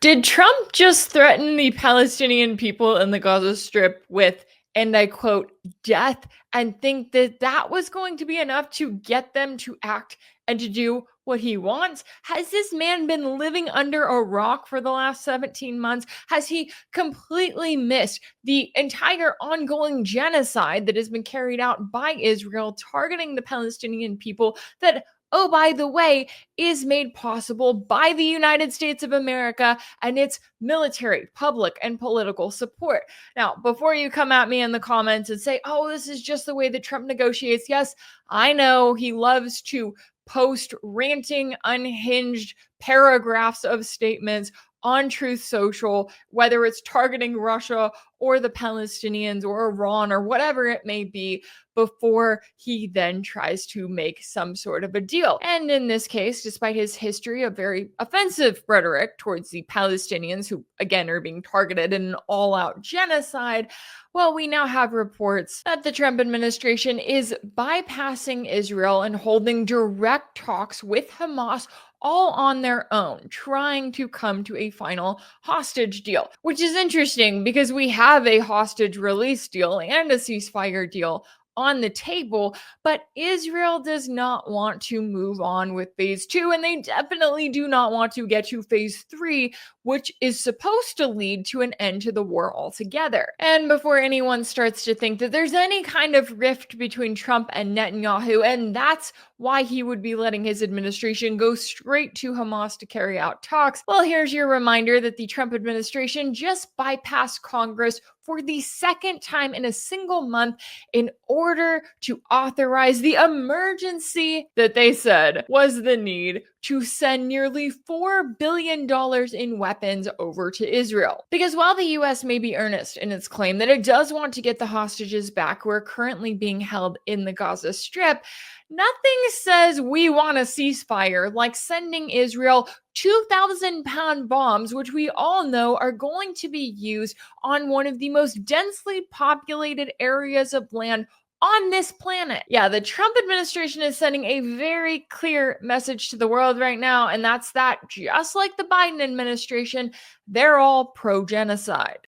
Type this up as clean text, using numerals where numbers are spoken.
Did Trump just threaten the Palestinian people in the Gaza Strip with, and I quote, death, and think that that was going to be enough to get them to act and to do what he wants? Has this man been living under a rock for the last 17 months? Has he completely missed the entire ongoing genocide that has been carried out by Israel targeting the Palestinian people that, oh, by the way, is made possible by the United States of America and its military, public, and political support? Now, before you come at me in the comments and say, oh, this is just the way that Trump negotiates, yes, I know he loves to post ranting, unhinged paragraphs of statements on Truth Social, whether it's targeting Russia or the Palestinians or Iran or whatever it may be, before he then tries to make some sort of a deal. And in this case, despite his history of very offensive rhetoric towards the Palestinians, who again are being targeted in an all out genocide, well, we now have reports that the Trump administration is bypassing Israel and holding direct talks with Hamas all on their own, trying to come to a final hostage deal, which is interesting because we have a hostage release deal and a ceasefire deal on the table, but Israel does not want to move on with phase two, and they definitely do not want to get to phase three, which is supposed to lead to an end to the war altogether. And before anyone starts to think that there's any kind of rift between Trump and Netanyahu, and that's why he would be letting his administration go straight to Hamas to carry out talks, well, here's your reminder that the Trump administration just bypassed Congress for the second time in a single month in order to authorize the emergency that they said was the need to send nearly $4 billion in weapons over to Israel. Because while the US may be earnest in its claim that it does want to get the hostages back who are currently being held in the Gaza Strip, nothing says we want a ceasefire like sending Israel 2,000-pound bombs, which we all know are going to be used on one of the most densely populated areas of land on this planet. Yeah, the Trump administration is sending a very clear message to the world right now, and that's that, just like the Biden administration, they're all pro-genocide.